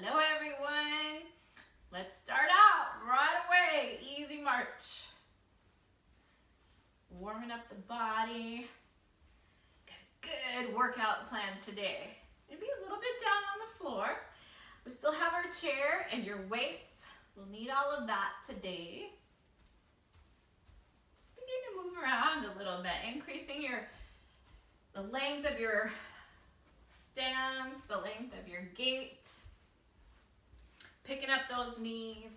Hello everyone. Let's start out right away. Easy march. Warming up the body. Got a good workout plan today. Maybe a little bit down on the floor. We still have our chair and your weights. We'll need all of that today. Just begin to move around a little bit, increasing the length of your stance, the length of your gait. Picking up those knees.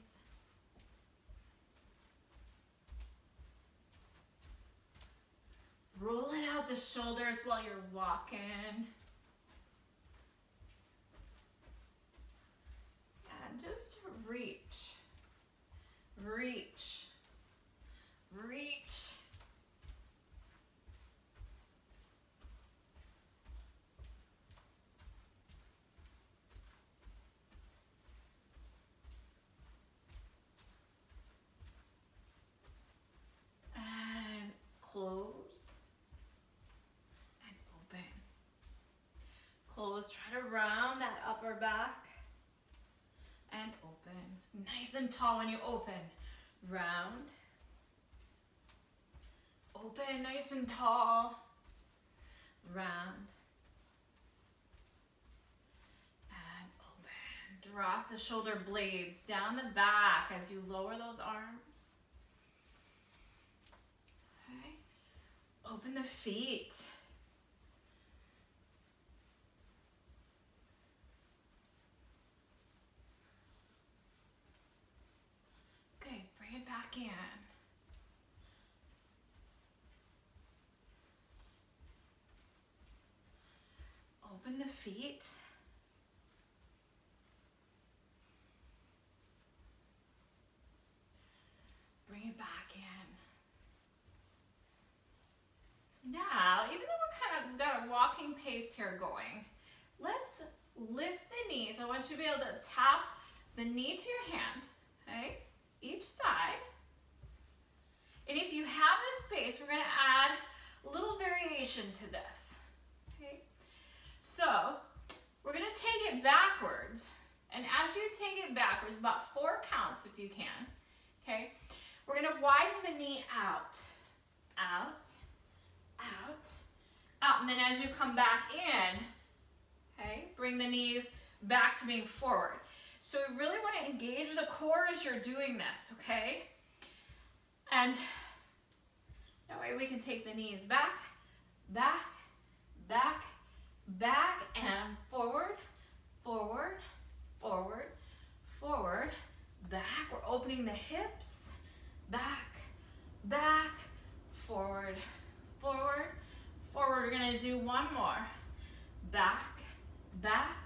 Rolling out the shoulders while you're walking. And just reach, reach, reach. And close and open. Close, try to round that upper back and open. Nice and tall when you open. Round. Open, nice and tall. Round. And open. Drop the shoulder blades down the back as you lower those arms. Okay. Open the feet. Okay, bring it back in. Open the feet. Bring it back in. So now, even though we've got a walking pace here going, let's lift the knees. I want you to be able to tap the knee to your hand, okay? Each side. And if you have the space, we're going to add a little variation to this, okay? So, we're going to take it backwards. And as you take it backwards, about 4 counts if you can, okay? We're going to widen the knee out, out, out, out. And then as you come back in, okay, bring the knees back to being forward. So we really want to engage the core as you're doing this, okay? And that way we can take the knees back, back, back, back, and forward, forward, forward, forward, back. We're opening the hips, back, back, forward, forward, forward. We're going to do one more. Back, back,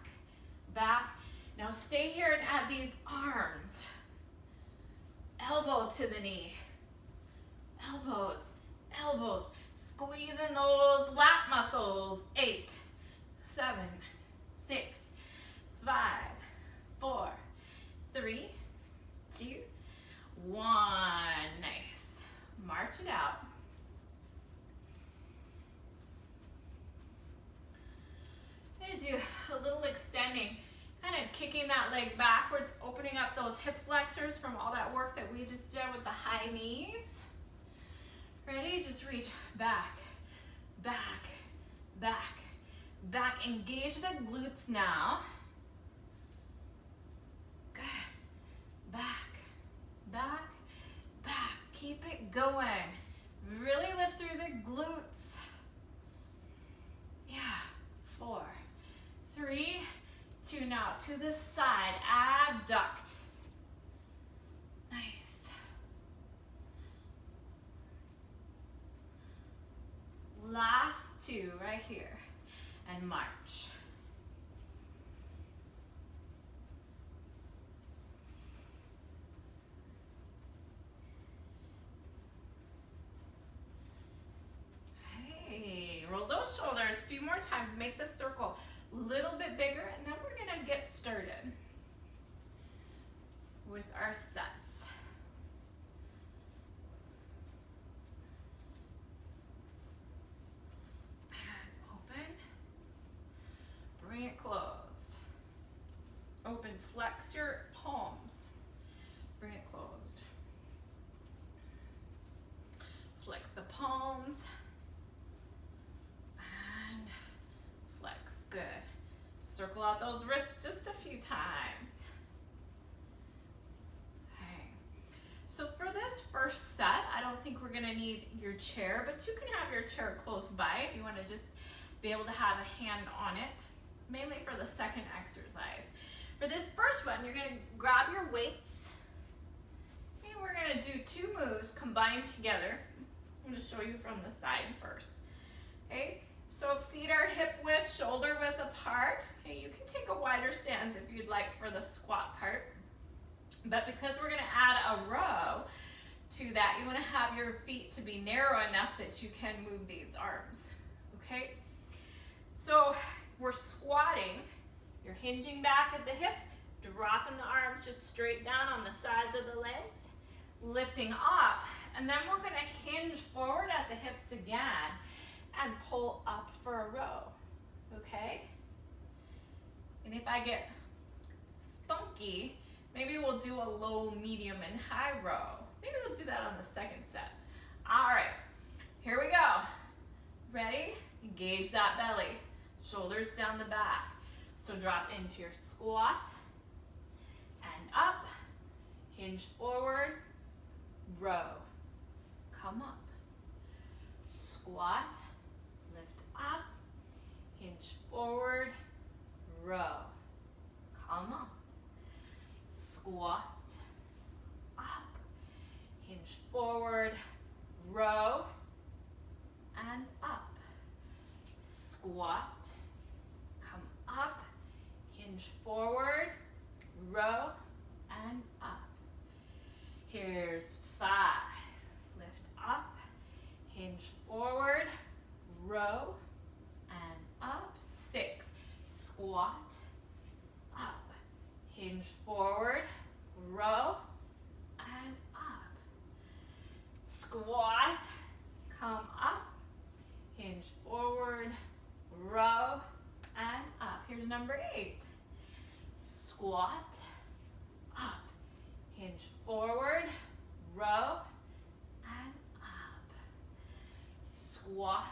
back. Now stay here and add these arms. Elbow to the knee. Elbows, elbows. Squeezing those lat muscles. 8, 7, 6, 5, 4, 3, 2, 1. Nice. March it out. I'm going to do a little extending, kind of kicking that leg backwards, opening up those hip flexors from all that work that we just did with the high knees. Ready? Just reach back, back, back, back. Engage the glutes now. Good. Back, back, back. Keep it going. Really lift through the glutes. Yeah. 4, 3, 2. Now to the side. Abduct. Nice. Last 2 right here. And march. Hey, roll those shoulders a few more times. Make the circle a little bit bigger, and then we're going to get started with our sets. And open. Bring it closed. Open, flex your palms. Bring it closed. Flex the palms. And flex, good. Circle out those wrists just a few times. Okay. So for this first set, I don't think we're gonna need your chair, but you can have your chair close by if you wanna just be able to have a hand on it, mainly for the second exercise. For this first one, you're gonna grab your weights, and we're gonna do 2 moves combined together. I'm gonna show you from the side first, okay? So feet are hip width, shoulder width apart. Okay, you can take a wider stance if you'd like for the squat part, but because we're gonna add a row to that, you wanna have your feet to be narrow enough that you can move these arms, okay? So we're squatting. You're hinging back at the hips, dropping the arms just straight down on the sides of the legs, lifting up, and then we're gonna hinge forward at the hips again and pull up for a row, okay? And if I get spunky, maybe we'll do a low, medium, and high row. Maybe we'll do that on the second set. All right, here we go. Ready? Engage that belly. Shoulders down the back. So drop into your squat and up, hinge forward, row, come up, squat, lift up, hinge forward, row, come up, squat, up, hinge forward, row, and up, squat, come up, hinge forward, row, and up. Here's 5. Lift up, hinge forward, row, and up. 6. Squat, up, hinge forward, row, and up. Squat, come up, hinge forward, row, and up. Here's number 8. Squat, up, hinge forward, row, and up. Squat,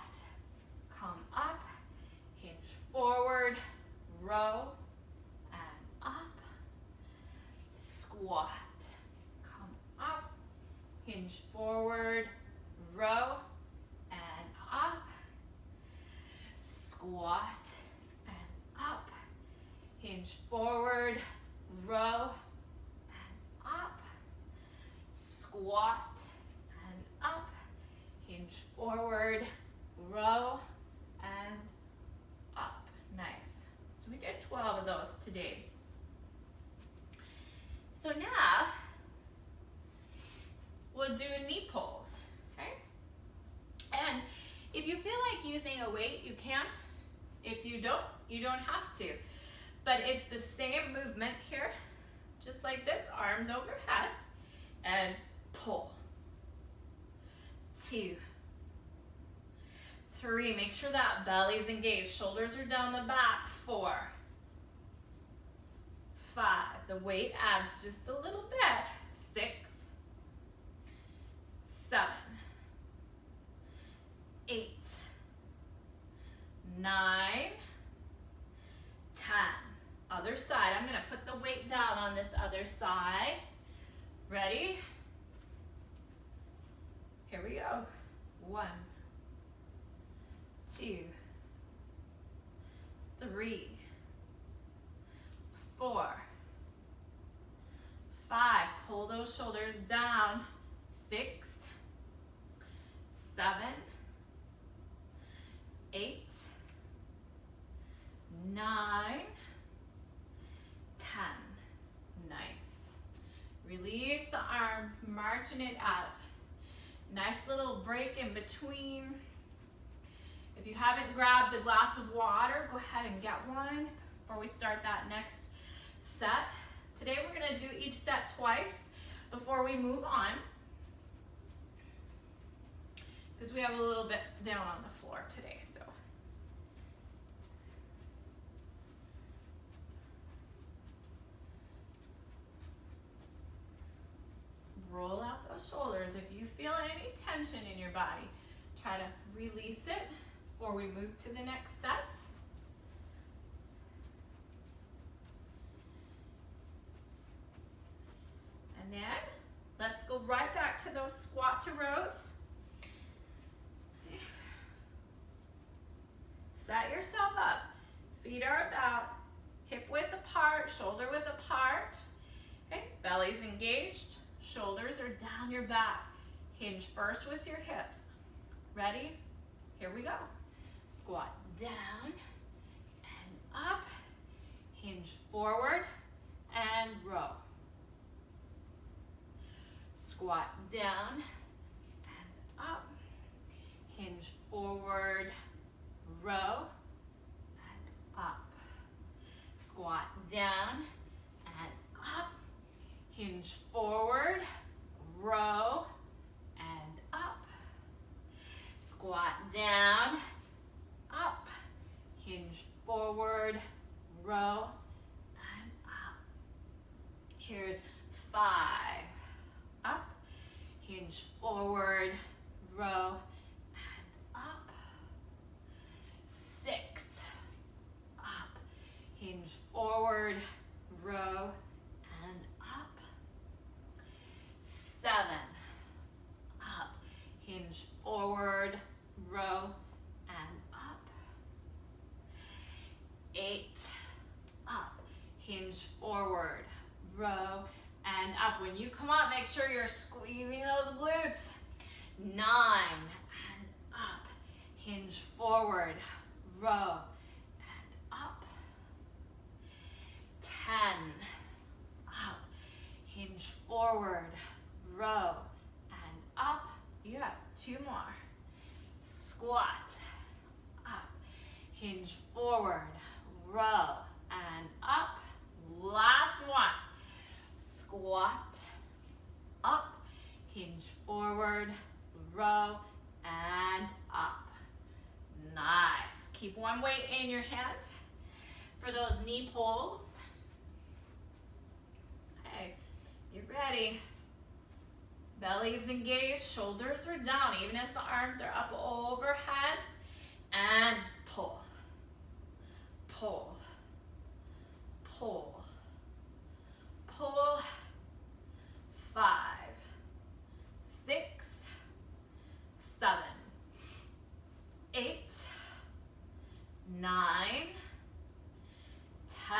come up, hinge forward, row, and up. Squat, come up, hinge forward, row, and up. Squat, up, hinge forward, row, and up, squat, and up, hinge forward, row, and up. Nice. So we did 12 of those today. So now, we'll do knee pulls, okay? And if you feel like using a weight, you can. If you don't, you don't have to. But it's the same movement here, just like this, arms overhead, and pull. 2, 3, make sure that belly's engaged, shoulders are down the back. 4, 5, the weight adds just a little bit. 6, 7, 8, 9, 10. Other side. I'm gonna put the weight down on this other side. Ready? Here we go. 1, 2, 3, 4, 5. Pull those shoulders down. 6, 7, 8, 9, 10. Nice. Release the arms, marching it out. Nice little break in between. If you haven't grabbed a glass of water, go ahead and get one before we start that next set. Today we're gonna do each set twice before we move on, because we have a little bit down on the floor today, so. tension in your body. Try to release it before we move to the next set. And then let's go right back to those squat to rows. Set yourself up. Feet are about hip width apart, shoulder width apart. Okay, belly's engaged, shoulders are down your back. Hinge first with your hips. Ready? Here we go. Squat down and up. Hinge forward and row. Squat down and up. Hinge forward, row, and up. Squat down and up. Hinge forward, row, and up. Squat down, up. Hinge forward, row, and up. Here's 5. Up. Hinge forward, row, and up. 6. Up. Hinge forward, row, and up. 7. Up. Hinge forward, row, and up. 8. Up. Hinge forward, row, and up. When you come up, make sure you're squeezing those glutes. 9 and up. Hinge forward, row, and up. 10. Up. Hinge forward, row, and up. You have 2 more. Squat, up. Hinge forward, row, and up. Last one. Squat, up. Hinge forward, row, and up. Nice. Keep one weight in your hand for those knee pulls. Okay, get ready. Belly's engaged, shoulders are down, even as the arms are up overhead. And pull, pull, pull, pull. 5, 6, 7, 8, 9, 10.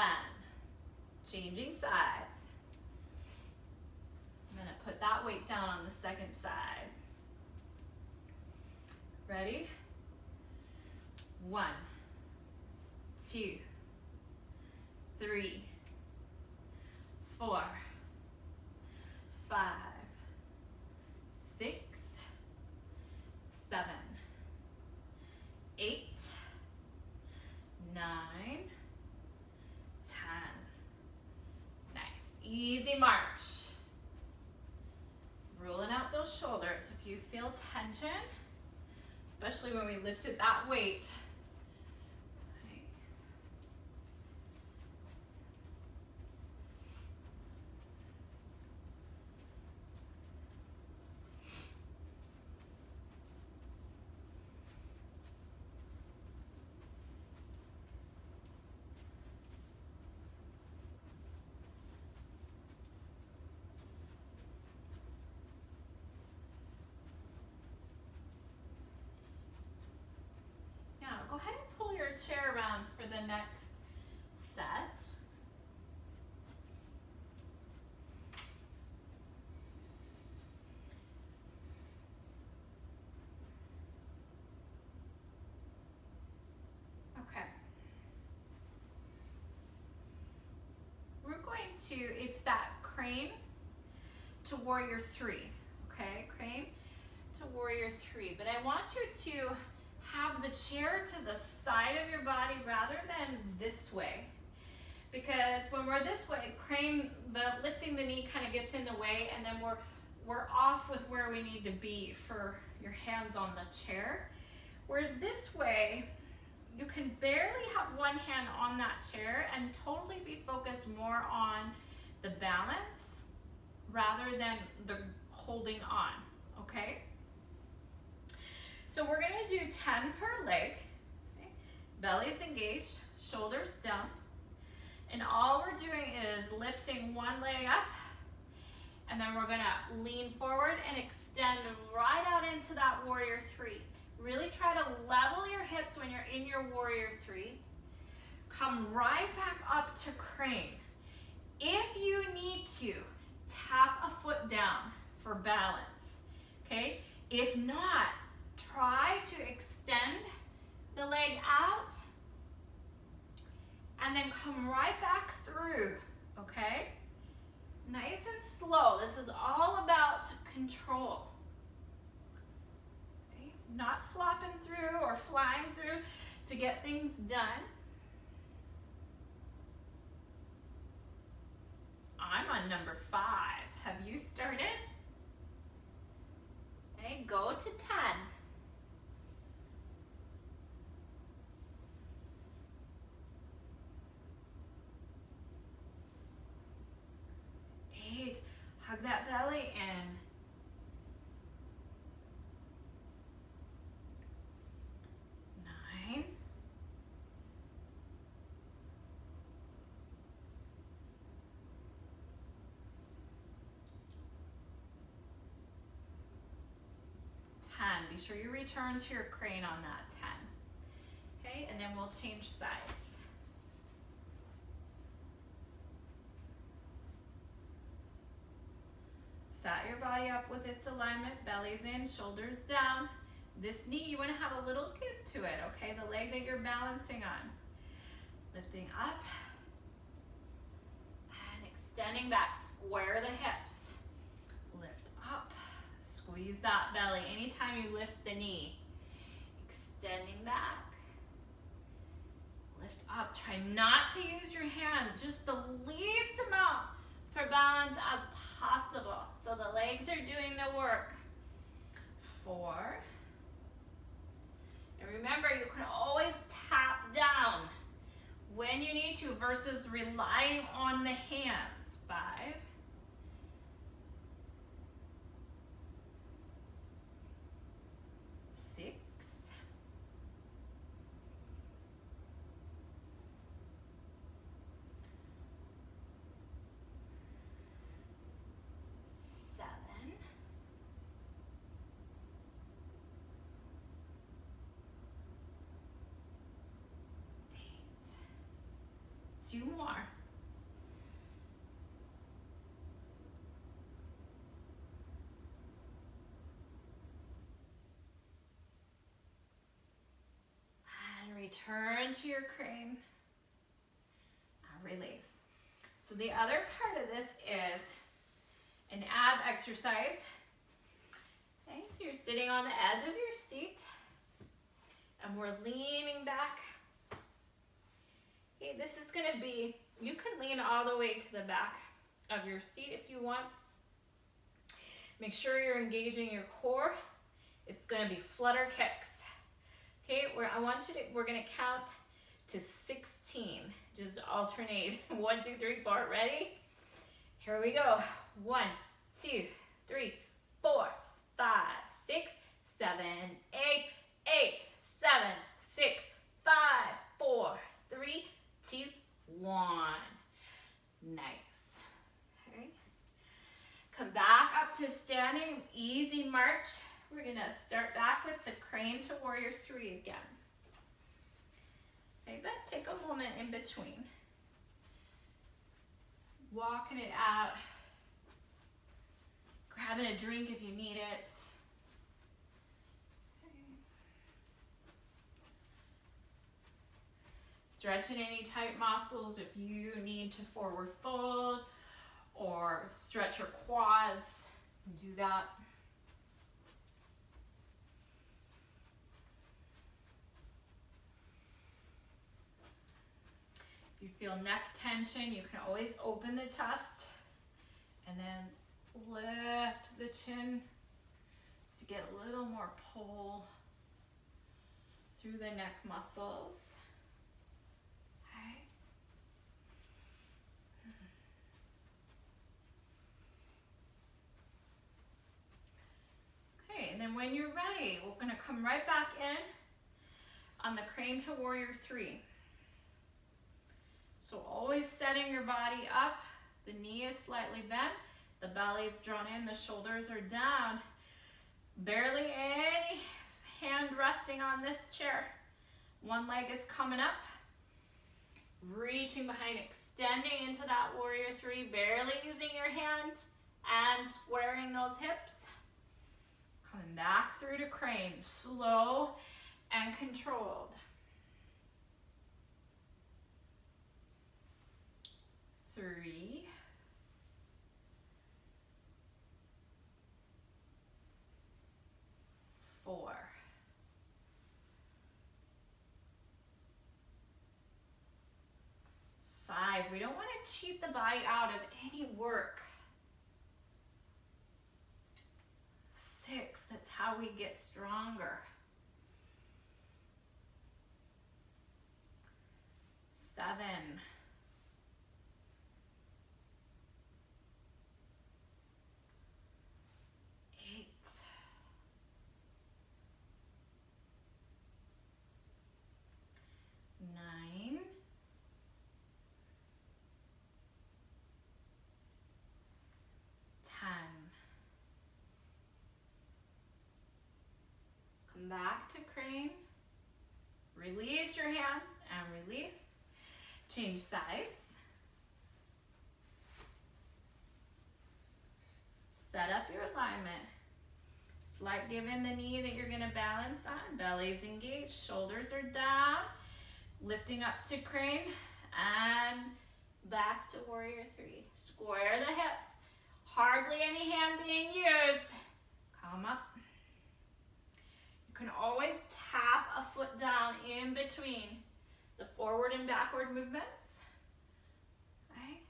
Changing sides. I'm going to put that weight down on the second side. Ready? 1, 2, 3, 4, 5, 6, 7, 8, 9, 10. Nice. Easy march. Rolling out those shoulders. If you feel tension, especially when we lifted that weight. Go ahead and pull your chair around for the next set. Okay. We're going to, it's that crane to warrior 3, okay? Crane to warrior 3, but I want you to have the chair to the side of your body rather than this way. Because when we're this way, crane, lifting the knee kind of gets in the way, and then we're off with where we need to be for your hands on the chair. Whereas this way, you can barely have one hand on that chair and totally be focused more on the balance rather than the holding on, okay? So we're gonna do 10 per leg. Okay? Belly's engaged, shoulders down. And all we're doing is lifting one leg up, and then we're gonna lean forward and extend right out into that warrior three. Really try to level your hips when you're in your warrior three. Come right back up to crane. If you need to, tap a foot down for balance, okay? If not, try to extend the leg out and then come right back through, okay? Nice and slow. This is all about control. Okay? Not flopping through or flying through to get things done. I'm on number 5. Have you started? Okay, go to 10. 8. Hug that belly in. 9. 10. Be sure you return to your crane on that 10. Okay, and then we'll change sides. Set your body up with its alignment, belly's in, shoulders down. This knee, you want to have a little give to it, okay? The leg that you're balancing on. Lifting up and extending back, square the hips. Lift up, squeeze that belly. Anytime you lift the knee, extending back. Lift up, try not to use your hand, just the least amount for balance as possible. So the legs are doing the work. 4. And remember, you can always tap down when you need to versus relying on the hands. 5. 6. 7. 8. 2 more. And return to your crane. And release. So the other part of this is an ab exercise. Okay, so you're sitting on the edge of your seat and we're leaning back. Okay, this is going to be, you can lean all the way to the back of your seat if you want. Make sure you're engaging your core. It's going to be flutter kicks. Okay, we're going to count to 16. Just alternate. 1, 2, 3, 4. Ready? Here we go. 1, 2, 3, 4, 5, 6, 7, 8, 8, 7, 6, 5, 4, 3, 2, 1. Nice. Okay. Come back up to standing. Easy march. We're going to start back with the crane to warrior 3 again. Okay, but take a moment in between. Walking it out. Grabbing a drink if you need it. Okay. Stretching any tight muscles if you need to forward fold or stretch your quads. Do that. If you feel neck tension, you can always open the chest and then lift the chin to get a little more pull through the neck muscles. Okay, and then when you're ready, we're gonna come right back in on the crane to warrior three. So always setting your body up, the knee is slightly bent, the belly is drawn in, the shoulders are down. Barely any hand resting on this chair. One leg is coming up, reaching behind, extending into that warrior three, barely using your hand and squaring those hips. Coming back through to crane, slow and controlled. 3, 4, 5. We don't want to cheat the body out of any work. 6. That's how we get stronger. 7. 8. 9. 10. Come back to crane. Release your hands and release. Change sides. Set up your alignment. Slight give in the knee that you're going to balance on. Belly's engaged, shoulders are down. Lifting up to crane and back to warrior three. Square the hips. Hardly any hand being used. Come up. You can always tap a foot down in between the forward and backward movements. Right?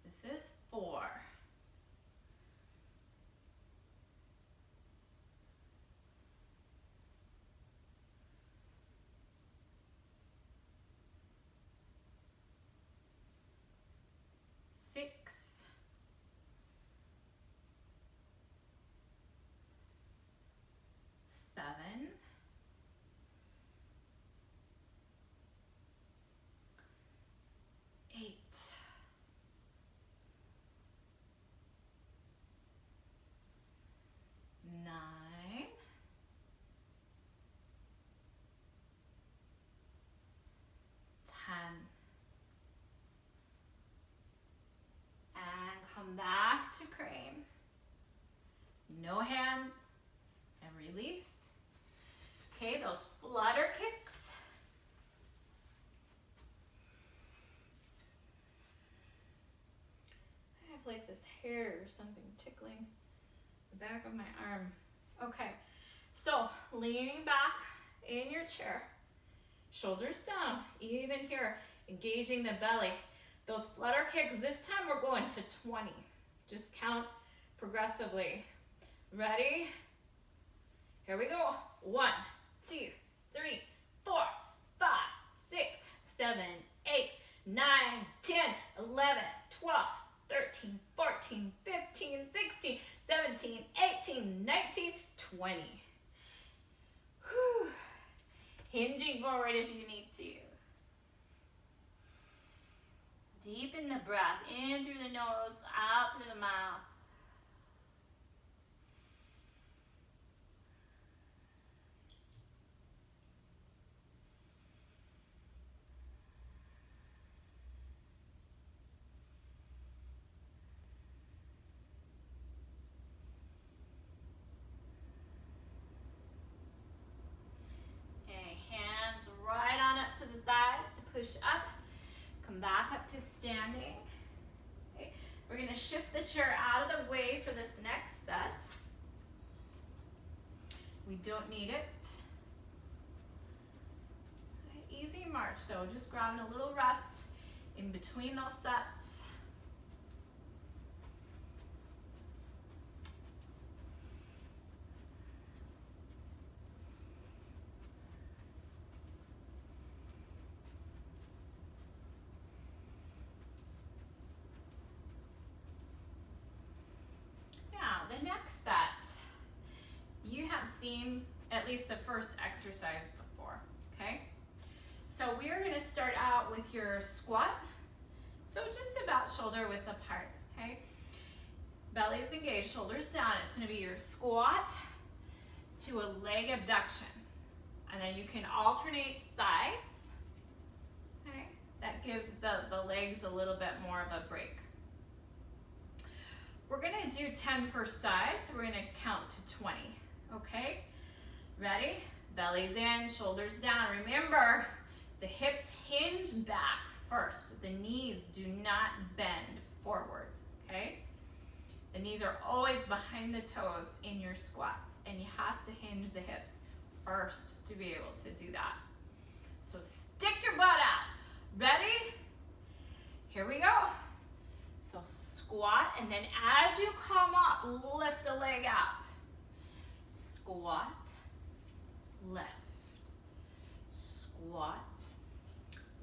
This is 4. 6. 7. 8. 9. 10. And come back to crane. No hands. And release. Okay, those flutter kicks. I have like this hair or something tickling the back of my arm. Okay, so leaning back in your chair, shoulders down, even here, engaging the belly. Those flutter kicks, this time we're going to 20. Just count progressively. Ready? Here we go. 1, 2, 3, 4, 5, 6, 7, 8, 9, 10, 11, 12, 13, 14, 15, 16, 17, 18, 19, 20. Whew. Hinging forward if you need to. Deepen the breath in through the nose, out through the mouth. Okay, hands right on up to the thighs to push up. Come back up to standing. Okay. We're going to shift the chair out of the way for this next set. We don't need it. Okay. Easy march though, just grabbing a little rest in between those sets. seen at least the first exercise before, okay? So we are gonna start out with your squat. So just about shoulder width apart, okay? Belly is engaged, shoulders down. It's gonna be your squat to a leg abduction. And then you can alternate sides, okay? That gives the legs a little bit more of a break. We're gonna do 10 per side, so we're gonna count to 20, okay? Ready? Belly's in, shoulders down. Remember, the hips hinge back first. The knees do not bend forward, okay? The knees are always behind the toes in your squats, and you have to hinge the hips first to be able to do that. So stick your butt out. Ready? Here we go. So squat, and then as you come up, lift a leg out. Squat, lift, squat,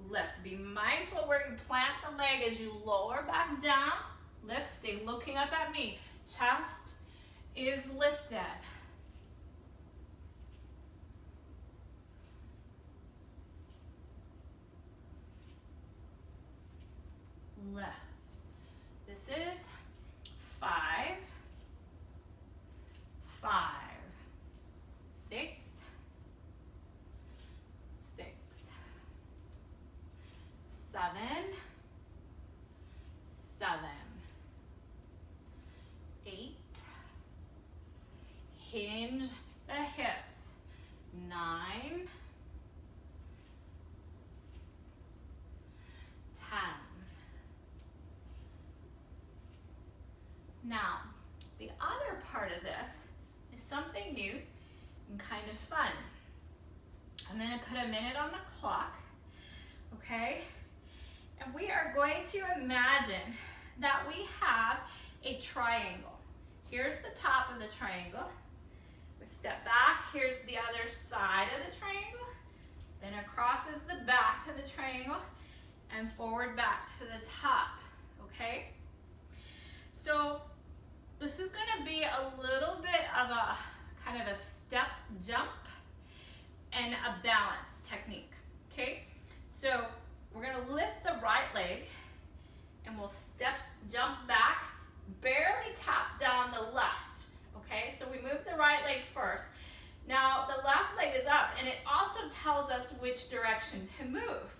lift. Be mindful where you plant the leg as you lower back down. Lift, stay looking up at me. Chest is lifted. Lift. This is 5, 5, 6, 6, 7, 7, 8, hinge the hips, 9, 10. Now, the other part of this is something new and kind of fun. I'm gonna put a minute on the clock, okay? And we are going to imagine that we have a triangle. Here's the top of the triangle. We step back, here's the other side of the triangle, then across is the back of the triangle, and forward back to the top, okay? So this is gonna be a little bit of a kind of a step jump and a balance technique, okay? So we're gonna lift the right leg and we'll step, jump back, barely tap down the left, okay? So we move the right leg first. Now the left leg is up and it also tells us which direction to move.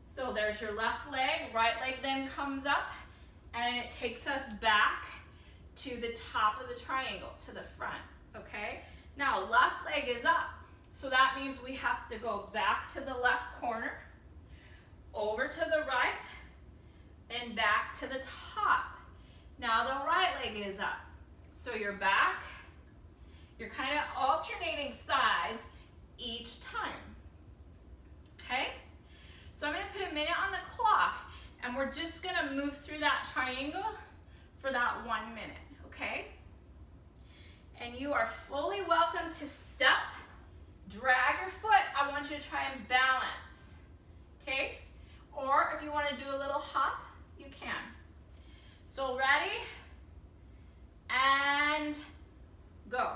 So there's your left leg, right leg then comes up and it takes us back to the top of the triangle, to the front, okay? Now left leg is up, so that means we have to go back to the left corner, over to the right, and back to the top. Now the right leg is up, so you're back, you're kind of alternating sides each time, okay? So I'm gonna put a minute on the clock, and we're just gonna move through that triangle for that 1 minute, okay? And you are fully welcome to step, drag your foot. I want you to try and balance, okay? Or if you want to do a little hop, you can. So ready? And go.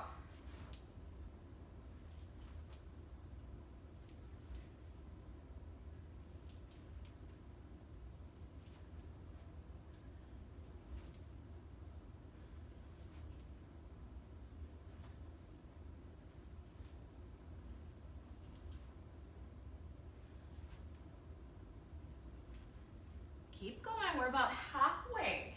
Keep going, we're about halfway.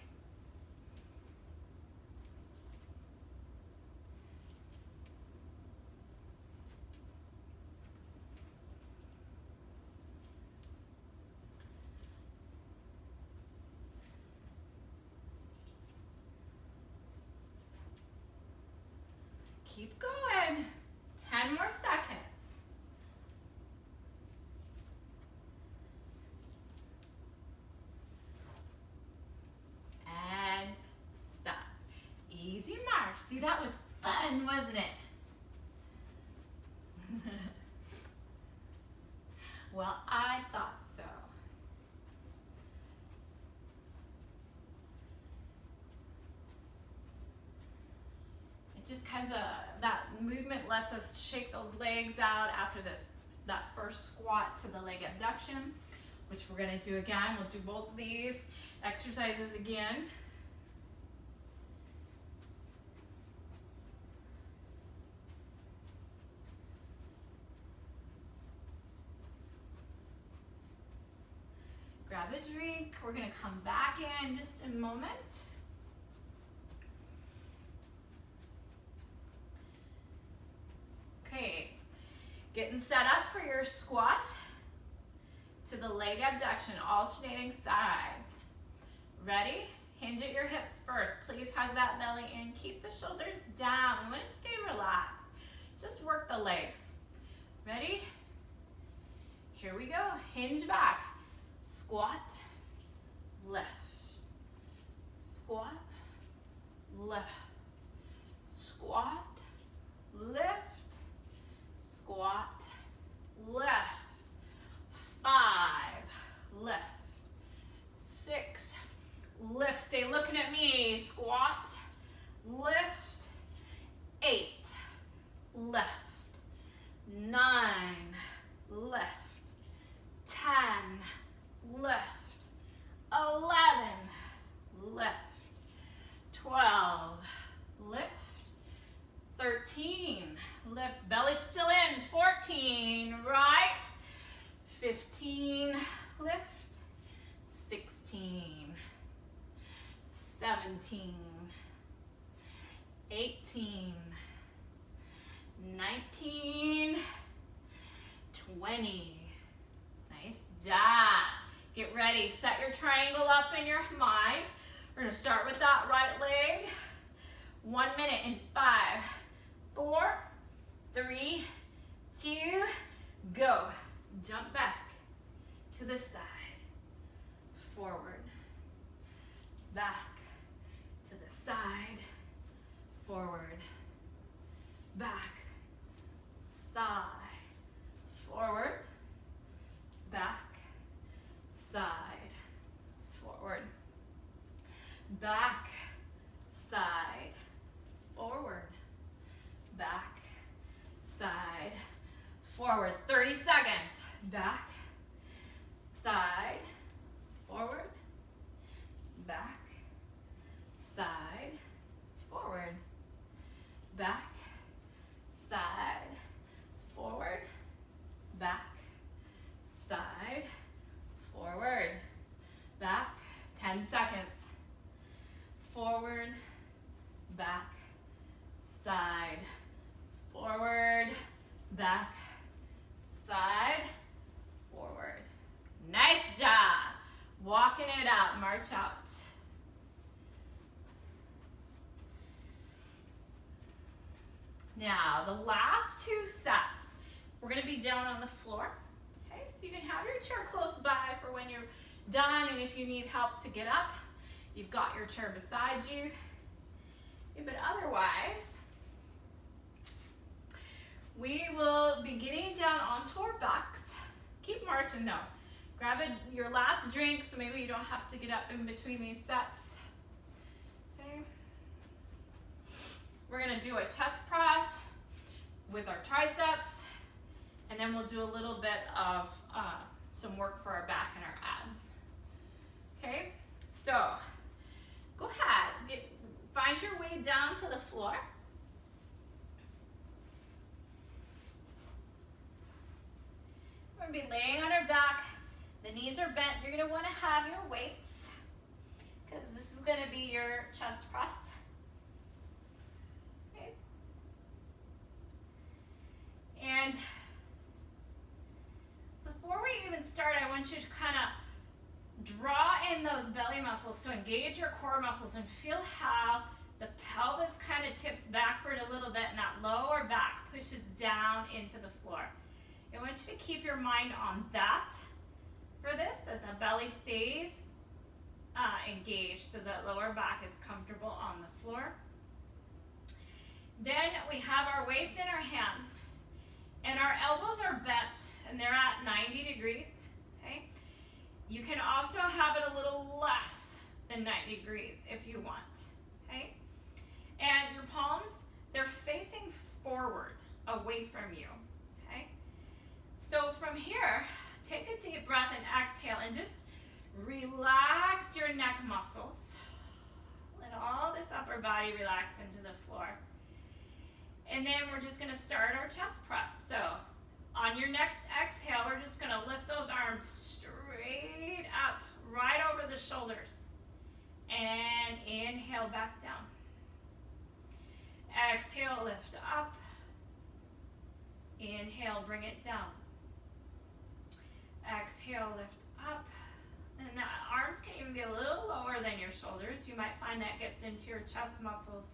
Keep going, 10 more seconds. And stop. Easy march. See, that was fun, wasn't it? Well, I thought so. It just kind of, that movement lets us shake those legs out after that first squat to the leg abduction, which we're gonna do again. We'll do both of these exercises again. Grab a drink. We're gonna come back in just a moment. Okay, getting set up for your squat to the leg abduction, alternating sides. Ready? Hinge at your hips first. Please hug that belly in. Keep the shoulders down. We want to stay relaxed. Just work the legs. Ready? Here we go. Hinge back. Squat, left. Squat, left. Squat, lift. Squat, left. 5, lift. 6, lift. Stay looking at me. Squat, lift. 8, left. 9, left. 10, left. 11, left. 12, lift. 13, lift. Belly still in. 14, right. 15, lift. 16, 17, 18, 19, 20. Nice job. Get ready. Set your triangle up in your mind. We're going to start with that right leg. 1 minute in 5, 4, 3, 2, go. Jump back to the side. Forward. Back to the side. Forward. Back. Side. Forward. Back. Side. Forward. Back. Side. Forward. Back. Side. Forward. 30 seconds. Back. Side. Forward. Back. Side. Forward. Back. Side. Forward. Back. Side. Forward. Back. 10 seconds. Forward. Back. Side. Forward. Back. Side. Forward. Nice job. Walking it out. March out. Now, the last 2 sets, we're going to be down on the floor. Okay, so you can have your chair close by for when you're done, and if you need help to get up, you've got your chair beside you. Okay, but otherwise, we will be getting down onto our backs. Keep marching though. Grab your last drink so maybe you don't have to get up in between these sets. Okay. We're gonna do a chest press with our triceps, and then we'll do a little bit of some work for our back and our abs. Okay, so go ahead, find your way down to the floor. We're gonna be laying on our back. The knees are bent. You're gonna wanna have your weights because this is gonna be your chest press. Okay. And before we even start, I want you to kind of draw in those belly muscles to engage your core muscles and feel how the pelvis kind of tips backward a little bit and that lower back pushes down into the floor. I want you to keep your mind on that for this, that the belly stays engaged so that lower back is comfortable on the floor. Then we have our weights in our hands and our elbows are bent and they're at 90 degrees, okay? You can also have it a little less than 90 degrees if you want, okay? And your palms, they're facing forward, away from you, okay? So from here, take a deep breath and exhale and just relax your neck muscles. Let all this upper body relax into the floor. And then we're just gonna start our chest press. So on your next exhale, we're just gonna lift those arms straight up, right over the shoulders. And inhale back down. Exhale, lift up. Inhale, bring it down. Exhale, lift up. And the arms can even be a little lower than your shoulders. You might find that gets into your chest muscles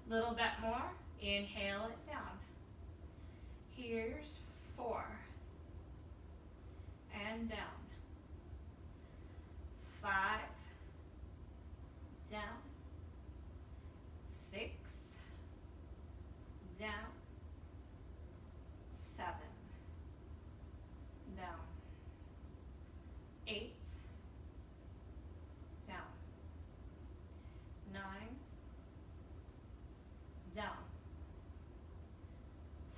a little bit more. Inhale it down. Here's 4. And down. 5. Down. 6. Down. 7. Down. 8. Down. 9. Down.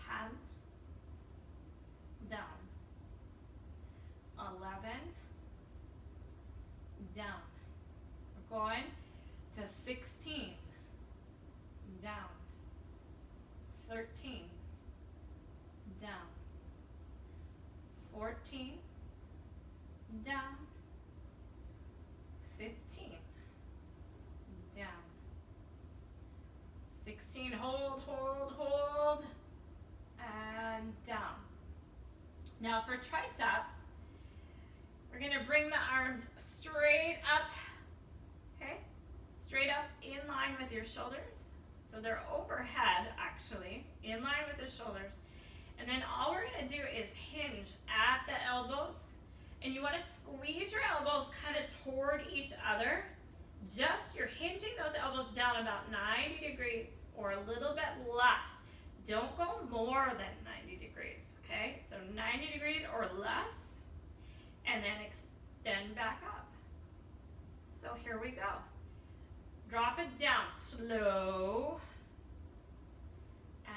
10. Down. 11. Down. We're going to 16. Down. 13. Down. 14. Down. 15. Down. 16. Hold, hold, hold. And down. Now for triceps, we're going to bring the arms straight up, okay? Straight up in line with your shoulders. So they're overhead, actually, in line with the shoulders. And then all we're going to do is hinge at the elbows. And you want to squeeze your elbows kind of toward each other. Just, you're hinging those elbows down about 90 degrees or a little bit less. Don't go more than 90 degrees, okay? So 90 degrees or less, and then extend back up. So here we go. Drop it down, slow,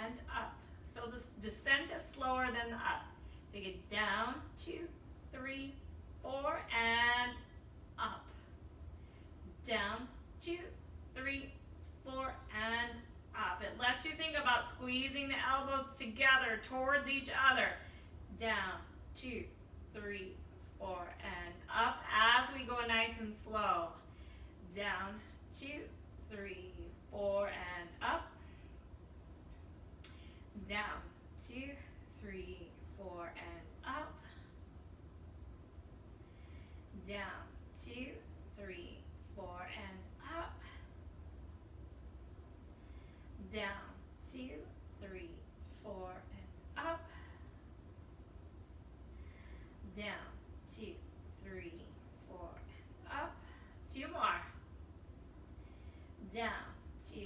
and up. So the descent is slower than the up. Take it down, 2, 3, 4, and up. Down, 2, 3, 4, and up. It lets you think about squeezing the elbows together towards each other. Down, 2, 3, 4, and up as we go nice and slow. Down, 2, 3, 4, and up. Down, 2, 3, 4, and up. Down, 2, 3, 4, and up. Down, 2, 3, 4, and up. Down, 2, 3, 4, and up. 2 more. Down, 2,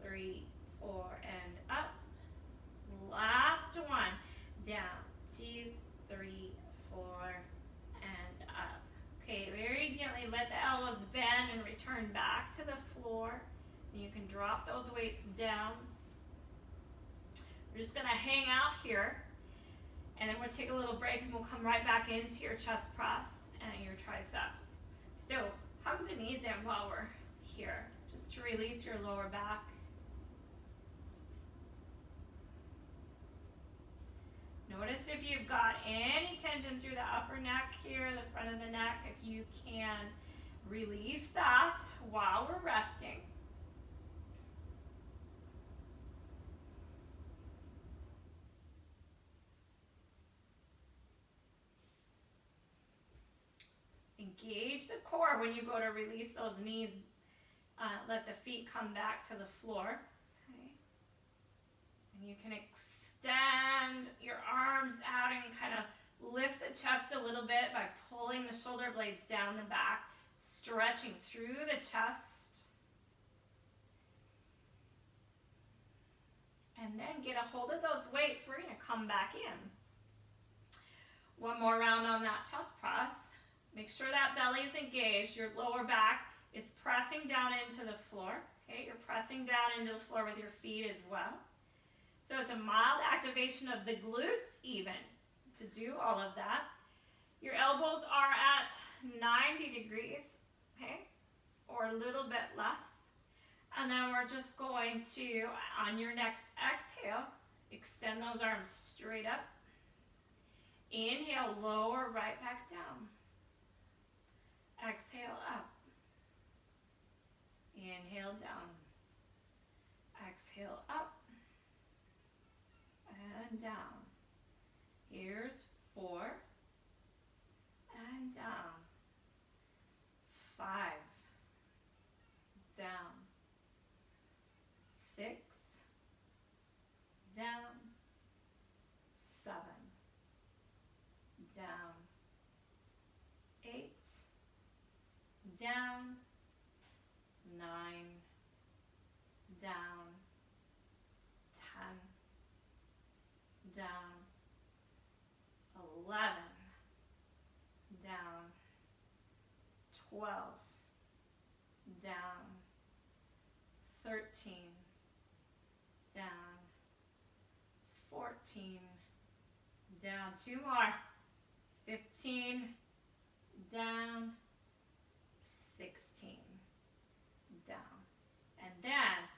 3, 4, and up. Last one. Down, 2, 3, 4, and up. Okay, very gently let the elbows bend and return back to the floor. You can drop those weights down. We're just going to hang out here, and then we'll take a little break and we'll come right back into your chest press and your triceps. So hug the knees in while we're here, just to release your lower back. Notice if you've got any tension through the upper neck here, the front of the neck, if you can release that while we're resting. Engage the core when you go to release those knees. Let the feet come back to the floor. Okay. And you can extend your arms out and kind of lift the chest a little bit by pulling the shoulder blades down the back, stretching through the chest. And then get a hold of those weights. We're going to come back in. One more round on that chest press. Make sure that belly is engaged. Your lower back is pressing down into the floor. Okay, you're pressing down into the floor with your feet as well. So it's a mild activation of the glutes even to do all of that. Your elbows are at 90 degrees, okay, or a little bit less. And then we're just going to, on your next exhale, extend those arms straight up. Inhale, lower right back down. Exhale, up. Inhale, down. Exhale, up. And down. Here's 4. And down. 5. Down. 6. Down. 7. Down. 8. Down. 9. Down. 10. Down. 11. Down. 12. Down. 13. Down. 14. Down. 2 more. 15. Down. 16. Down. And then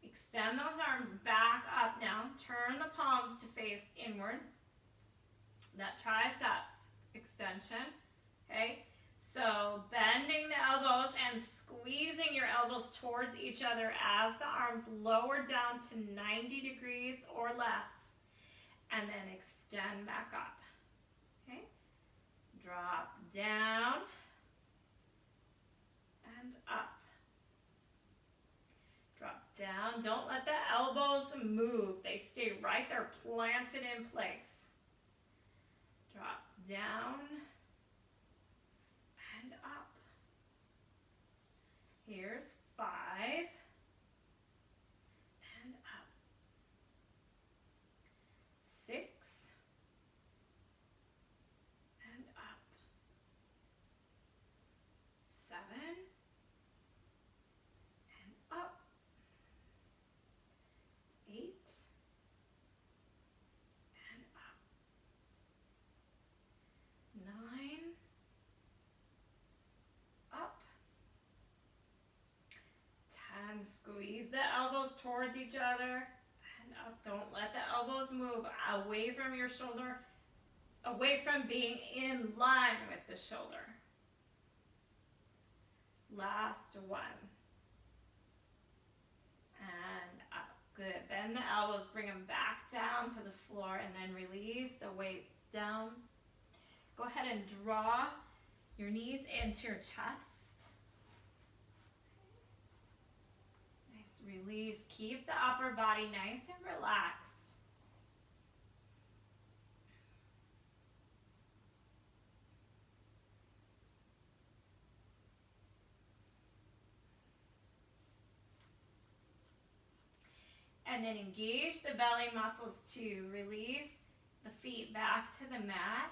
extend those arms back up now. Turn the palms to face inward. That triceps extension. Okay? So bending the elbows and squeezing your elbows towards each other as the arms lower down to 90 degrees or less. And then extend back up. Okay? Drop down and up. Drop down. Don't let the elbows move. They stay right there, planted in place. Drop down and up. Here's 5 and up. 6 and up. 7 and up. 8 and up. 9 up. 10. Squeeze the elbows towards each other and up. Don't let the elbows move away from your shoulder, away from being in line with the shoulder. Last 1. And up. Good. Bend the elbows, bring them back down to the floor, and then release the weights down. Go ahead and draw your knees into your chest. Nice release. Keep the upper body nice and relaxed. And then engage the belly muscles to release the feet back to the mat.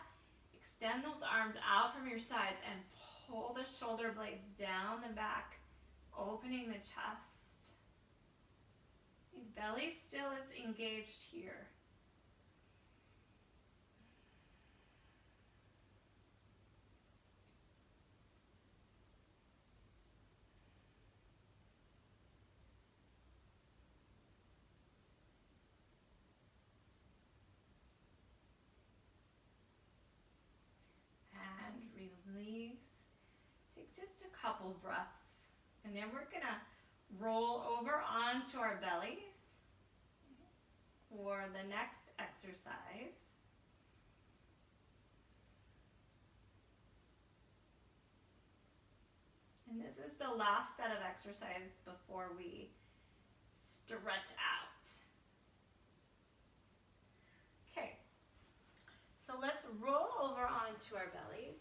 Extend those arms out from your sides and pull the shoulder blades down the back, opening the chest. The belly still is engaged here. Release. Take just a couple breaths. And then we're going to roll over onto our bellies for the next exercise. And this is the last set of exercises before we stretch out. Okay. So let's roll over onto our bellies.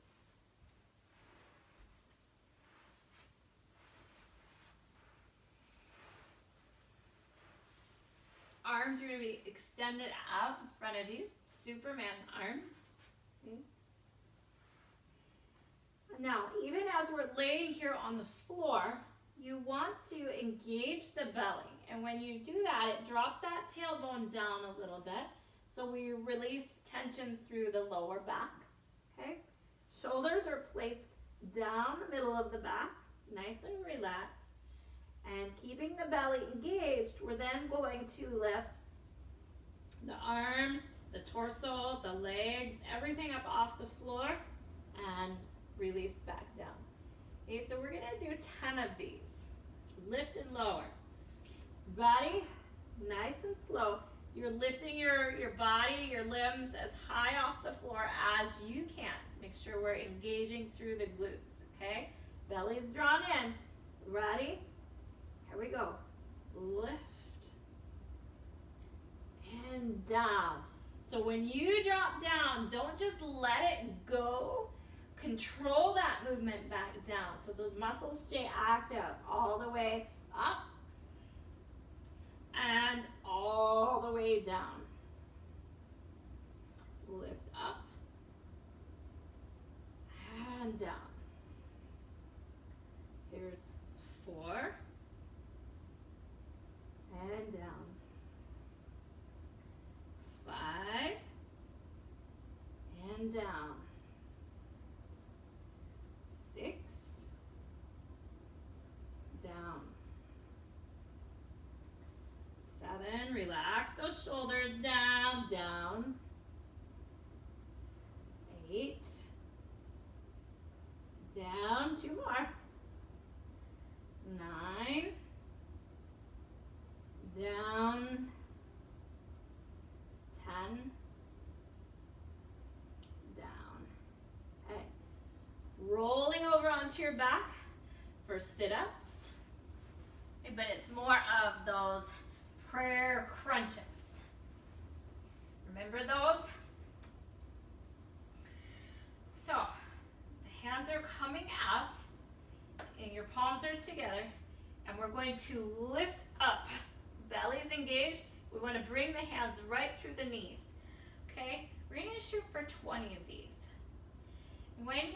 Arms are going to be extended out in front of you, Superman arms. Okay. Now, even as we're laying here on the floor, you want to engage the belly. And when you do that, it drops that tailbone down a little bit. So we release tension through the lower back, okay? Shoulders are placed down the middle of the back, nice and relaxed. And keeping the belly engaged, we're then going to lift the arms, the torso, the legs, everything up off the floor and release back down. Okay, so we're gonna do 10 of these. Lift and lower. Body, nice and slow. You're lifting your body, your limbs as high off the floor as you can. Make sure we're engaging through the glutes, okay? Belly's drawn in. Ready? Here we go. Lift and down. So when you drop down, don't just let it go. Control that movement back down so those muscles stay active all the way up and all the way down. Lift up and down. Here's 4 and down. 5 and down. 6 down. 7, relax those shoulders down, down. 8 down, 2 more. 9 down. 10 down. Okay. Rolling over onto your back for sit-ups. Okay, but it's more of those prayer crunches. Remember those? So, the hands are coming out and your palms are together and we're going to lift up. Belly's engaged. We want to bring the hands right through the knees. Okay? We're going to shoot for 20 of these. When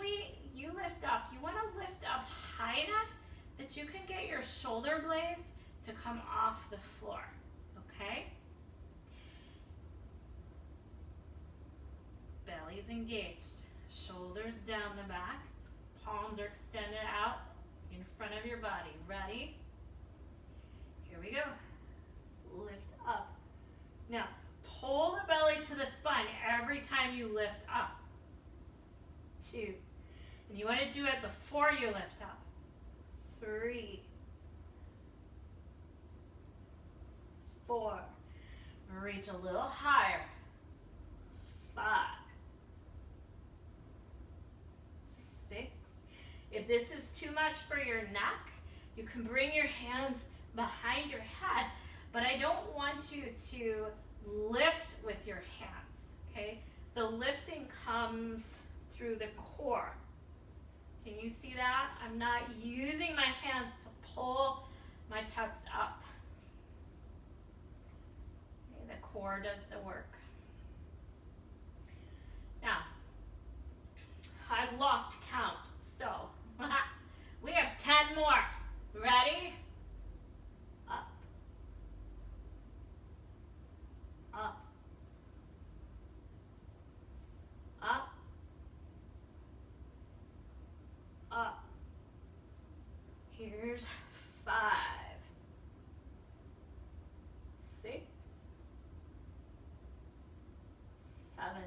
you lift up, you want to lift up high enough that you can get your shoulder blades to come off the floor. Okay? Belly's engaged. Shoulders down the back. Palms are extended out in front of your body. Ready? Here we go. Lift up. Now, pull the belly to the spine every time you lift up. 2. And you want to do it before you lift up. 3. 4. Reach a little higher. 5. 6. If this is too much for your neck, you can bring your hands behind your head, but I don't want you to lift with your hands, okay? The lifting comes through the core. Can you see that? I'm not using my hands to pull my chest up. Okay, the core does the work. Now, I've lost count, so we have 10 more. Ready? Up. Up. Up. Up. Here's 5. 6. 7.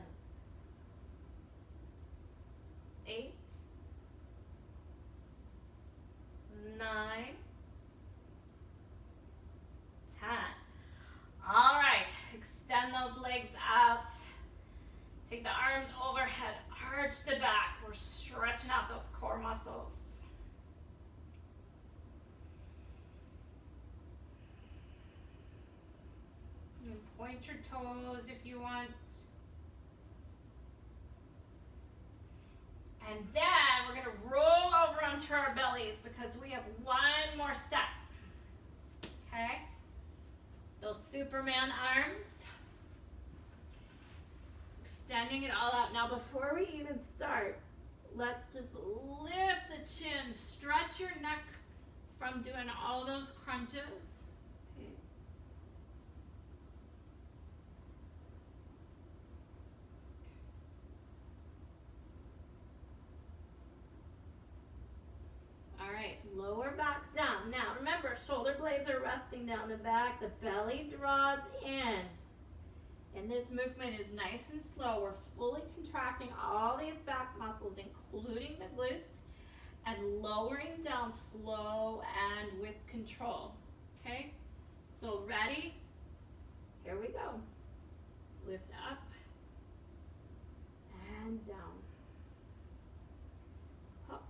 8. 9. 10. All right, extend those legs out. Take the arms overhead, arch the back. We're stretching out those core muscles. You can point your toes if you want. And then we're gonna roll over onto our bellies because we have one more step. Okay? Those Superman arms. Extending it all out. Now before we even start, let's just lift the chin, stretch your neck from doing all those crunches. Okay. All right, lower back down. Now remember, shoulder blades are resting down the back, the belly draws in. And this movement is nice and slow. We're fully contracting all these back muscles, including the glutes, and lowering down slow and with control. Okay? So ready? Here we go. Lift up and down. Up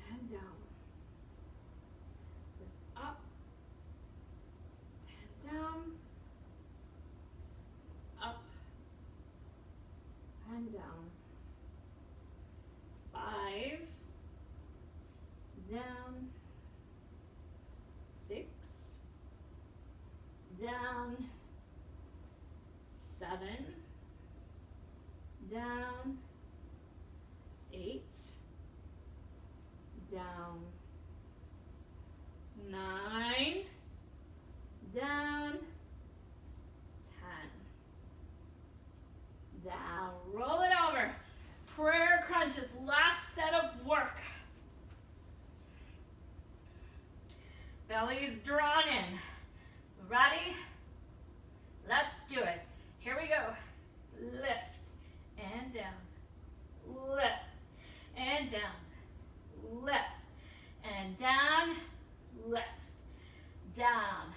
and down. Lift up and down. Up and down. 5, down, 6, down, 7, down, 8, down, 9, down, 10, down, roll it over. Prayer crunches, last set of work. Belly's drawn in. Ready? Let's do it. Here we go. Lift and down. Lift and down. Lift and down. Lift. Down.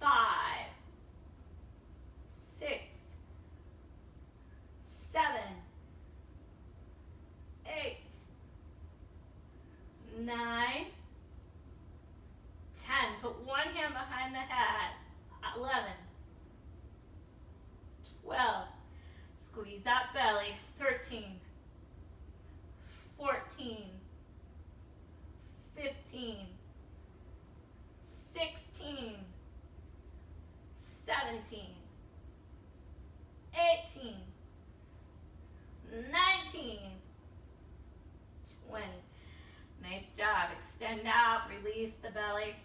5, 6, 7, 8, 9, 10. Put one hand behind the head. 11, 12. Squeeze that belly. 13, 14, 15, 16, 17, 18, 19, 20. Nice job. Extend out, release the belly.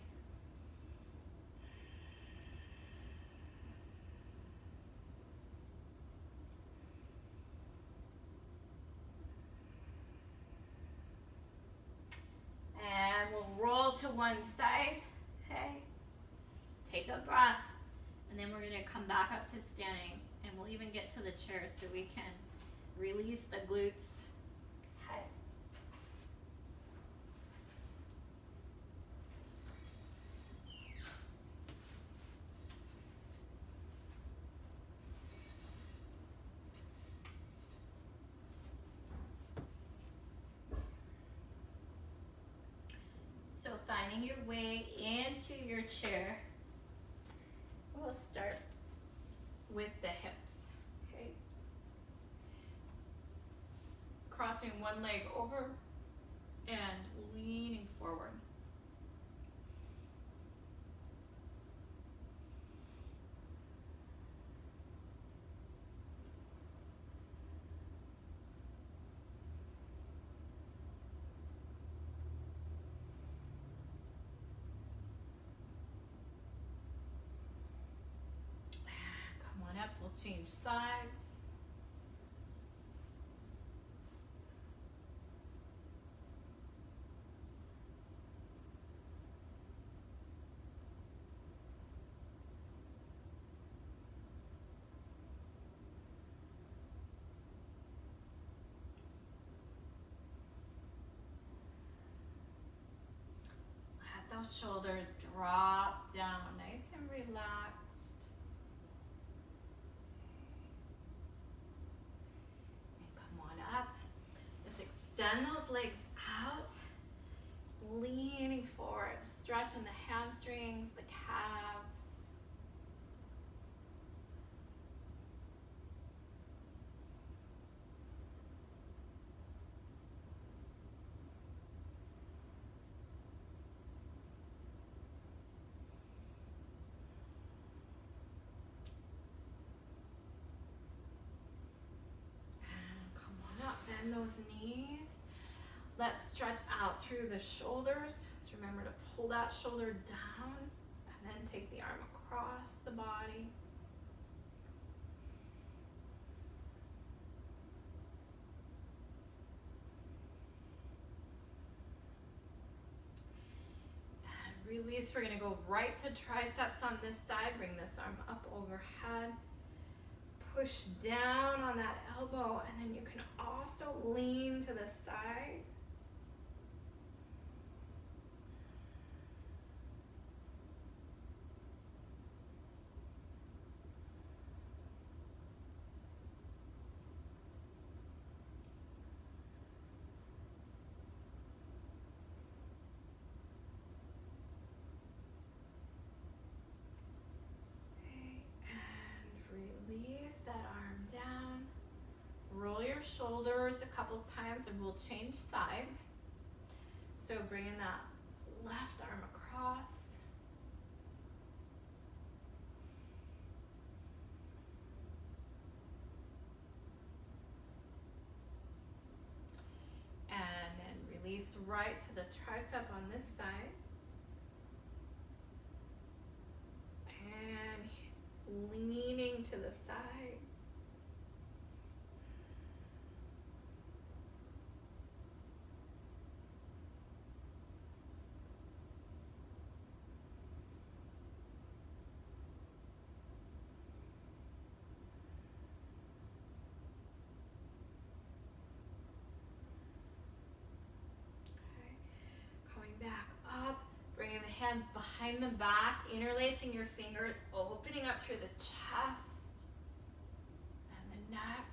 And we'll roll to one side. Okay. Take a breath. And then we're going to come back up to standing. And we'll even get to the chair so we can release the glutes. Okay. So finding your way into your chair, we'll start with the hips, okay? Crossing one leg over and leaning forward. We'll change sides. Let those shoulders drop down, nice and relaxed. Extend those legs out, leaning forward, stretching the hamstrings, the calves. And come on up, bend those knees. Let's stretch out through the shoulders. So remember to pull that shoulder down and then take the arm across the body. And release. We're going to go right to triceps on this side. Bring this arm up overhead. Push down on that elbow, and then you can also lean to the side. Release that arm down. Roll your shoulders a couple times and we'll change sides. So bringing that left arm across. And then release right to the tricep on this side. And leaning to the side. Okay. Coming back up. Bringing the hands behind the back, interlacing your fingers, opening up through the chest and the neck.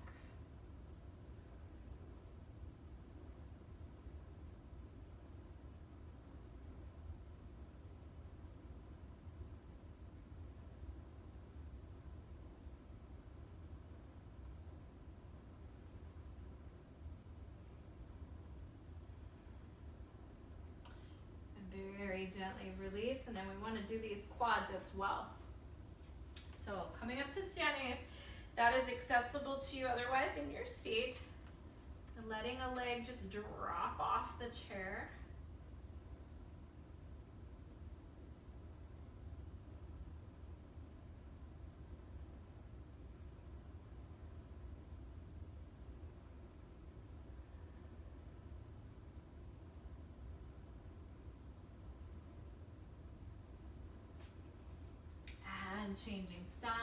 Very gently release, and then we want to do these quads as well. So coming up to standing, if that is accessible to you, otherwise in your seat, and letting a leg just drop off the chair. And changing sides.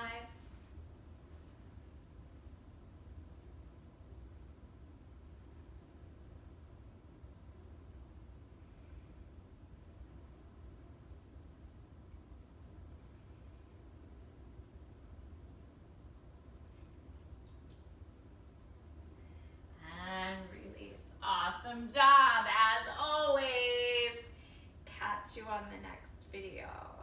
And release. Awesome job, as always. Catch you on the next video.